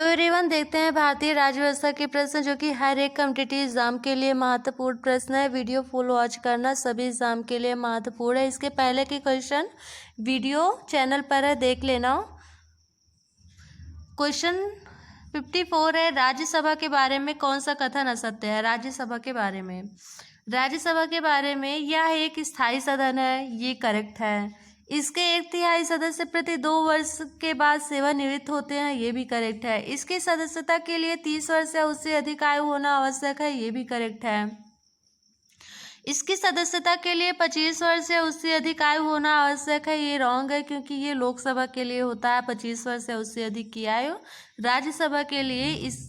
तो एवरीवन देखते हैं भारतीय राज्य व्यवस्था के प्रश्न जो कि हर एक कॉम्पिटिटिव एग्जाम के लिए महत्वपूर्ण प्रश्न है। वीडियो फुल वॉच करना, सभी एग्जाम के लिए महत्वपूर्ण है। इसके पहले के क्वेश्चन वीडियो चैनल पर है, देख लेना। क्वेश्चन 54 है, राज्यसभा के बारे में कौन सा कथन असत्य है। राज्यसभा के बारे में, राज्यसभा के बारे में, यह एक स्थायी सदन है, ये करेक्ट है। इसके 1/3 सदस्य प्रति 2 वर्ष के बाद सेवानिवृत्त होते हैं, ये भी करेक्ट है। इसकी सदस्यता के लिए 30 वर्ष या उससे अधिक आयु होना आवश्यक है, ये भी करेक्ट है। इसकी सदस्यता के लिए 25 वर्ष या उससे अधिक आयु होना आवश्यक है, ये रॉन्ग है क्योंकि ये लोकसभा के लिए होता है 25 वर्ष या उससे अधिक की आयु। राज्यसभा के लिए इस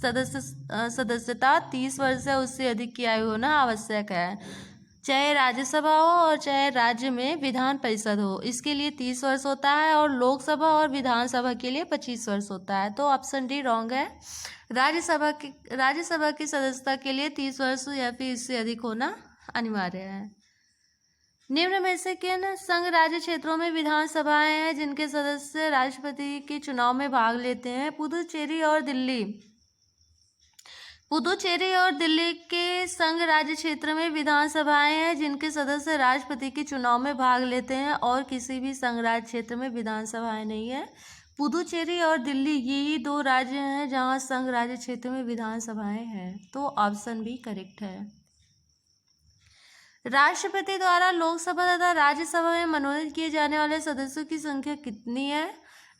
सदस्यता 30 वर्ष या उससे अधिक की आयु होना आवश्यक है, चाहे राज्यसभा हो और चाहे राज्य में विधान परिषद हो। इसके लिए 30 वर्ष होता है और लोकसभा और विधानसभा के लिए 25 वर्ष होता है, तो ऑप्शन डी रॉन्ग है। राज्यसभा की सदस्यता के लिए 30 वर्ष या फिर इससे अधिक होना अनिवार्य है। निम्न में से किन संघ राज्य क्षेत्रों में विधानसभाएं हैं जिनके सदस्य राष्ट्रपति के चुनाव में भाग लेते हैं। पुदुचेरी और दिल्ली। पुदुचेरी और दिल्ली के संघ राज्य क्षेत्र में विधानसभाएं हैं जिनके सदस्य राष्ट्रपति के चुनाव में भाग लेते हैं, और किसी भी संघ राज्य क्षेत्र में विधानसभाएं नहीं है। पुदुचेरी और दिल्ली यही 2 राज्य हैं जहां संघ राज्य क्षेत्र में विधानसभाएं हैं, तो ऑप्शन बी करेक्ट है। राष्ट्रपति द्वारा लोकसभा तथा राज्यसभा में मनोनीत किए जाने वाले सदस्यों की संख्या कितनी है।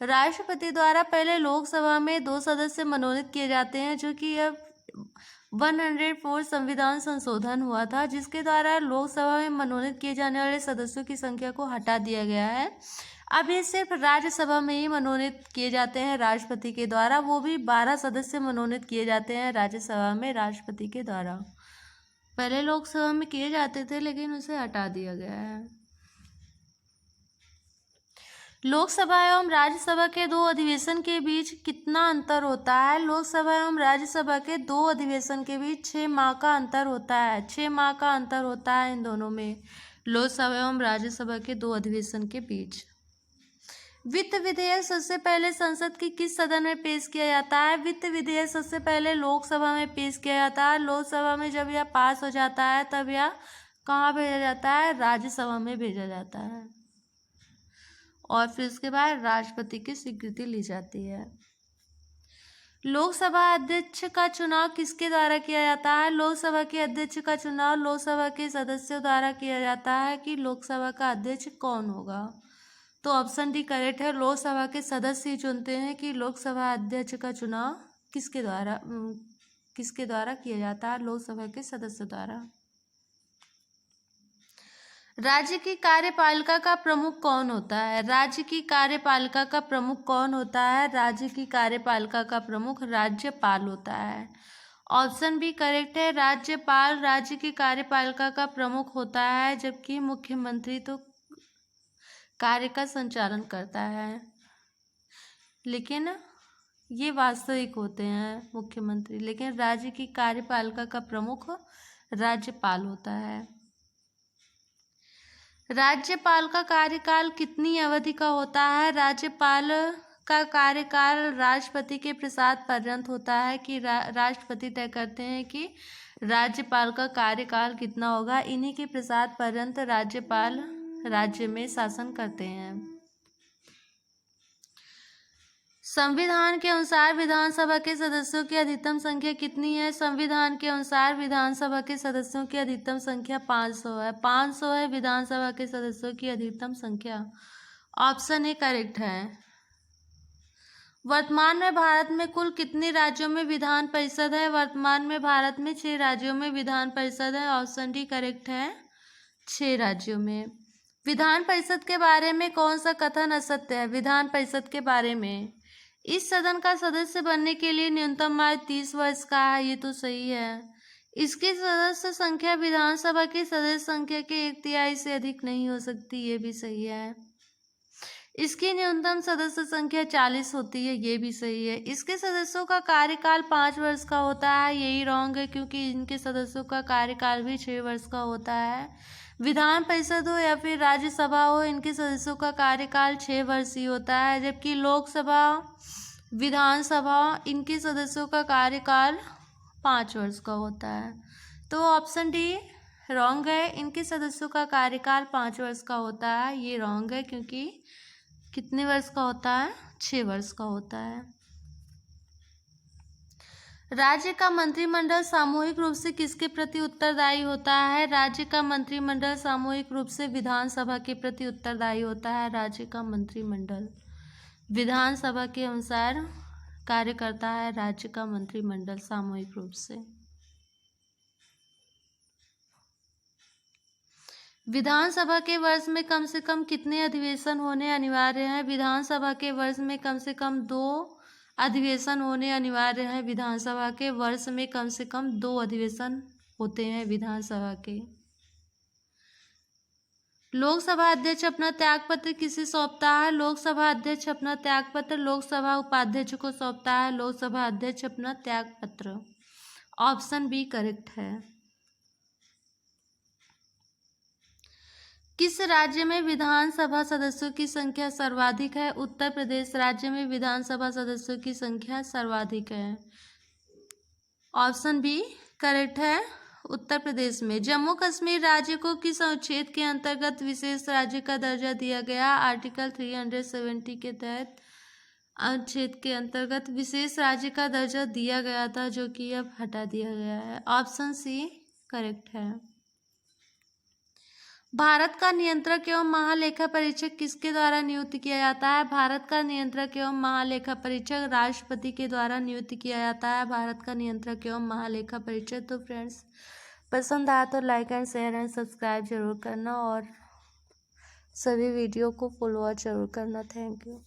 राष्ट्रपति द्वारा पहले लोकसभा में 2 सदस्य मनोनीत किए जाते हैं, जो कि अब 104 संविधान संशोधन हुआ था, जिसके द्वारा लोकसभा में मनोनीत किए जाने वाले सदस्यों की संख्या को हटा दिया गया है। अब ये सिर्फ राज्यसभा में ही मनोनीत किए जाते हैं राष्ट्रपति के द्वारा, वो भी 12 सदस्य मनोनीत किए जाते हैं राज्यसभा में राष्ट्रपति के द्वारा। पहले लोकसभा में किए जाते थे लेकिन उसे हटा दिया गया है। लोकसभा एवं राज्यसभा के 2 अधिवेशन के बीच कितना अंतर होता है। लोकसभा एवं राज्यसभा के 2 अधिवेशन के बीच 6 माह का अंतर होता है। 6 माह का अंतर होता है इन दोनों में, लोकसभा एवं राज्यसभा के 2 अधिवेशन के बीच। वित्त विधेयक सबसे पहले संसद की किस सदन में पेश किया जाता है। वित्त विधेयक सबसे पहले लोकसभा में पेश किया जाता है। लोकसभा में जब यह पास हो जाता है तब यह कहाँ भेजा जाता है, राज्यसभा में भेजा जाता है, और फिर उसके बाद राष्ट्रपति की स्वीकृति ली जाती है। लोकसभा अध्यक्ष का चुनाव किसके द्वारा किया जाता है। लोकसभा के अध्यक्ष का चुनाव लोकसभा के सदस्यों द्वारा किया जाता है कि लोकसभा का अध्यक्ष कौन होगा, तो ऑप्शन डी करेक्ट है। लोकसभा के सदस्य ही चुनते हैं कि लोकसभा अध्यक्ष का चुनाव किसके द्वारा किया जाता है, लोकसभा के सदस्य द्वारा। राज्य की कार्यपालिका का प्रमुख कौन होता है। राज्य की कार्यपालिका का प्रमुख कौन होता है। राज्य की कार्यपालिका का प्रमुख राज्यपाल होता है, ऑप्शन बी करेक्ट है। राज्यपाल राज्य की कार्यपालिका का प्रमुख होता है, जबकि मुख्यमंत्री तो कार्य का संचालन करता है, लेकिन ये वास्तविक होते हैं मुख्यमंत्री, लेकिन राज्य की कार्यपालिका का प्रमुख राज्यपाल होता है। राज्यपाल का कार्यकाल कितनी अवधि का होता है। राज्यपाल का कार्यकाल राष्ट्रपति के प्रसाद पर्यंत होता है कि राष्ट्रपति तय करते हैं कि राज्यपाल का कार्यकाल कितना होगा। इन्हीं के प्रसाद पर्यंत राज्यपाल राज्य में शासन करते हैं। संविधान के अनुसार विधानसभा के सदस्यों की अधिकतम संख्या कितनी है। संविधान के अनुसार विधानसभा के सदस्यों की अधिकतम संख्या 500 है। 500 है विधानसभा के सदस्यों की अधिकतम संख्या, ऑप्शन ए करेक्ट है। वर्तमान में भारत में कुल कितने राज्यों में विधान परिषद है। वर्तमान में भारत में 6 राज्यों में विधान परिषद है, ऑप्शन डी करेक्ट है, 6 राज्यों में। विधान परिषद के बारे में कौन सा कथन असत्य है। विधान परिषद के बारे में, इस सदन का सदस्य बनने के लिए न्यूनतम आयु 30 वर्ष का है, ये तो सही है। इसकी सदस्य संख्या विधानसभा की सदस्य संख्या के 1/3 से अधिक नहीं हो सकती, ये भी सही है। इसकी न्यूनतम सदस्य संख्या 40 होती है, ये भी सही है। इसके सदस्यों का कार्यकाल 5 वर्ष का होता है, यही रॉन्ग है क्योंकि इनके सदस्यों का कार्यकाल भी 6 वर्ष का होता है। विधान परिषद हो या फिर राज्यसभा हो, इनके सदस्यों का कार्यकाल 6 वर्ष ही होता है, जबकि लोकसभा विधानसभा, इनके सदस्यों का कार्यकाल 5 वर्ष का होता है। तो ऑप्शन डी रॉन्ग है, इनके सदस्यों का कार्यकाल 5 वर्ष का होता है। ये रॉन्ग है क्योंकि कितने वर्ष का होता है? 6 वर्ष का होता है। राज्य का मंत्रिमंडल सामूहिक रूप से किसके प्रति उत्तरदायी होता है? राज्य का मंत्रिमंडल सामूहिक रूप से विधानसभा के प्रति उत्तरदायी होता है। राज्य का मंत्रिमंडल विधानसभा के अनुसार कार्य करता है। राज्य का मंत्रिमंडल सामूहिक रूप से। विधानसभा के वर्ष में कम से कम कितने अधिवेशन होने अनिवार्य हैं? विधानसभा के वर्ष में कम से कम 2 अधिवेशन होने अनिवार्य है। विधानसभा के वर्ष में कम से कम 2 अधिवेशन होते हैं विधानसभा के। लोकसभा अध्यक्ष अपना त्यागपत्र किसे सौंपता है? लोकसभा अध्यक्ष अपना त्यागपत्र लोकसभा उपाध्यक्ष को सौंपता है। लोकसभा अध्यक्ष अपना त्यागपत्र। ऑप्शन बी करेक्ट है। किस राज्य में विधानसभा सदस्यों की संख्या सर्वाधिक है? उत्तर प्रदेश राज्य में विधानसभा सदस्यों की संख्या सर्वाधिक है। ऑप्शन बी करेक्ट है। उत्तर प्रदेश में। जम्मू कश्मीर राज्य को किस अनुच्छेद के अंतर्गत विशेष राज्य का दर्जा दिया गया? आर्टिकल 370 के तहत अनुच्छेद के अंतर्गत विशेष राज्य का दर्जा दिया गया था, जो कि अब हटा दिया गया है। ऑप्शन सी करेक्ट है। भारत का नियंत्रक एवं महालेखा परीक्षक किसके द्वारा नियुक्त किया जाता है? भारत का नियंत्रक एवं महालेखा परीक्षक राष्ट्रपति के द्वारा नियुक्त किया जाता है। भारत का नियंत्रक एवं महालेखा परीक्षक। तो फ्रेंड्स, पसंद आया तो like and share and subscribe जरूर करना और सभी वीडियो को फॉलो जरूर करना। Thank you.